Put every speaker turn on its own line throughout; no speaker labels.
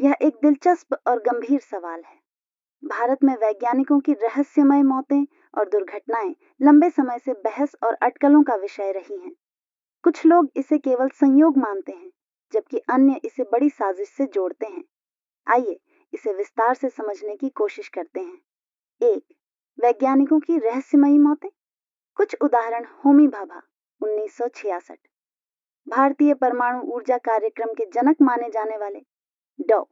यह एक दिलचस्प और गंभीर सवाल है। भारत में वैज्ञानिकों की रहस्यमय मौतें और दुर्घटनाएं लंबे समय से बहस और अटकलों का विषय रही हैं। कुछ लोग इसे केवल संयोग मानते हैं, जबकि अन्य इसे बड़ी साजिश से जोड़ते हैं। आइए इसे विस्तार से समझने की कोशिश करते हैं। 1. वैज्ञानिकों की रहस्यमयी मौतें। कुछ उदाहरण। होमी भाभा 1966, भारतीय परमाणु ऊर्जा कार्यक्रम के जनक माने जाने वाले डॉ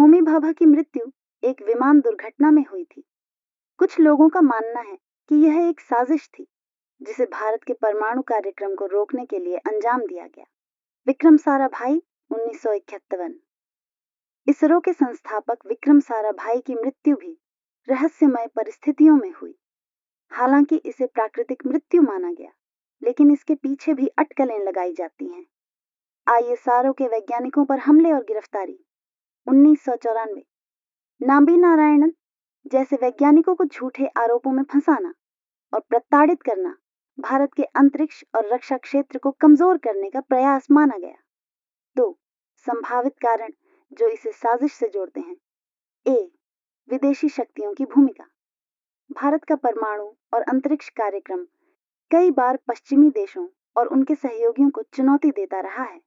होमी भाभा की मृत्यु एक विमान दुर्घटना में हुई थी। कुछ लोगों का मानना है कि यह एक साजिश थी जिसे भारत के परमाणु कार्यक्रम को रोकने के लिए अंजाम दिया गया। विक्रम साराभाई 1951, इसरो के संस्थापक विक्रम साराभाई की मृत्यु भी रहस्यमय परिस्थितियों में हुई। हालांकि इसे प्राकृतिक मृत्यु माना गया, लेकिन इसके पीछे भी अटकलें लगाई जाती हैं। आईएसआरओ के वैज्ञानिकों पर हमले और गिरफ्तारी। 1994, नाम्बी नारायणन जैसे वैज्ञानिकों को झूठे आरोपों में फंसाना और प्रताड़ित करना भारत के अंतरिक्ष और रक्षा क्षेत्र को कमजोर करने का प्रयास माना गया। 2. संभावित कारण जो इसे साजिश से जोड़ते हैं। ए. विदेशी शक्तियों की भूमिका। भारत का परमाणु और अंतरिक्ष कार्यक्रम कई बार पश्चिमी देशों और उनके सहयोगियों को चुनौती देता रहा है।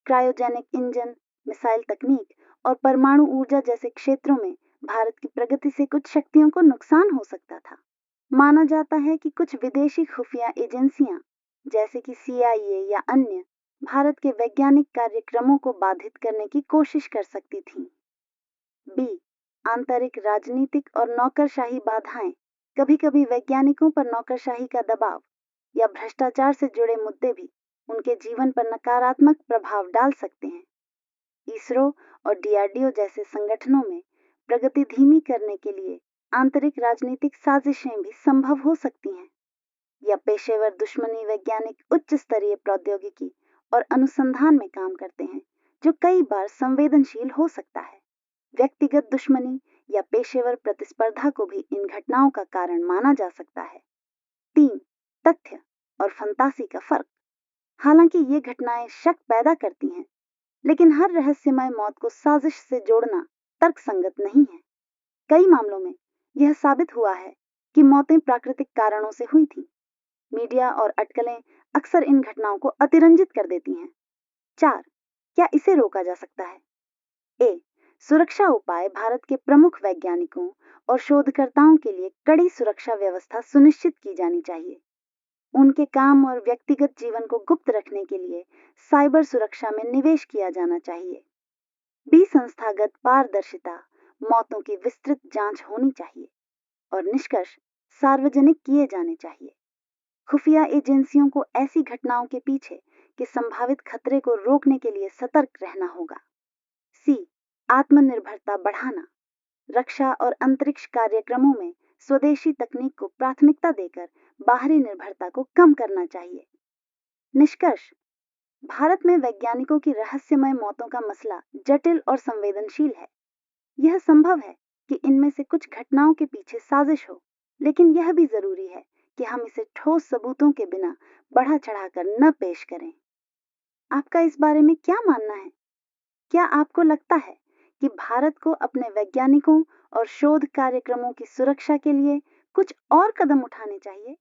क्रायोजेनिक इंजन, मिसाइल तकनीक और परमाणु ऊर्जा जैसे क्षेत्रों में भारत की प्रगति से कुछ शक्तियों को नुकसान हो सकता था। माना जाता है कि कुछ विदेशी खुफिया एजेंसियां जैसे कि CIA या अन्य भारत के वैज्ञानिक कार्यक्रमों को बाधित करने की कोशिश कर सकती थीं। बी. आंतरिक राजनीतिक और नौकरशाही बाधाएं। कभी-कभी वैज्ञानिकों पर नौकरशाही का दबाव या भ्रष्टाचार से जुड़े मुद्दे भी उनके जीवन पर नकारात्मक प्रभाव डाल सकते हैं। इसरो और DRDO जैसे संगठनों में प्रगति धीमी करने के लिए आंतरिक राजनीतिक साजिशें भी संभव हो सकती हैं, या पेशेवर दुश्मनी। वैज्ञानिक उच्च स्तरीय प्रौद्योगिकी और अनुसंधान में काम करते हैं, जो कई बार संवेदनशील हो सकता है। व्यक्तिगत दुश्मनी या पेशेवर प्रतिस्पर्धा को भी इन घटनाओं का कारण माना जा सकता है। 3. तथ्य और फंतासी का फर्क। हालांकि ये घटनाएं शक पैदा करती हैं, लेकिन हर रहस्यमय मौत को साजिश से जोड़ना तर्कसंगत नहीं है। कई मामलों में यह साबित हुआ है कि मौतें प्राकृतिक कारणों से हुई थीं। मीडिया और अटकलें अक्सर इन घटनाओं को अतिरंजित कर देती हैं। 4. क्या इसे रोका जा सकता है? ए. सुरक्षा उपाय। भारत के प्रमुख वैज्ञानिकों और शोधकर्ताओं के लिए कड़ी सुरक्षा व्यवस्था सुनिश्चित की जानी चाहिए। उनके काम और व्यक्तिगत जीवन को गुप्त रखने के लिए साइबर सुरक्षा में निवेश किया जाना चाहिए। बी. संस्थागत पारदर्शिता। मौतों की विस्तृत जांच होनी चाहिए और निष्कर्ष सार्वजनिक किए जाने चाहिए। खुफिया एजेंसियों को ऐसी घटनाओं के पीछे के संभावित खतरे को रोकने के लिए सतर्क रहना होगा। सी. आत्मनिर्भरता बढ़ाना। रक्षा और अंतरिक्ष कार्यक्रमों में स्वदेशी तकनीक को प्राथमिकता देकर बाहरी निर्भरता को कम करना चाहिए। निष्कर्ष, भारत में वैज्ञानिकों की रहस्यमय मौतों का मसला जटिल और संवेदनशील है। यह संभव है कि इनमें से कुछ घटनाओं के पीछे साजिश हो, लेकिन यह भी जरूरी है कि हम इसे ठोस सबूतों के बिना बढ़ा चढ़ाकर न पेश करें। आपका इस बारे में क्या मानना है? क्या आपको लगता है कि भारत को अपने वैज्ञानिकों और शोध कार्यक्रमों की सुरक्षा के लिए कुछ और कदम उठाने चाहिए?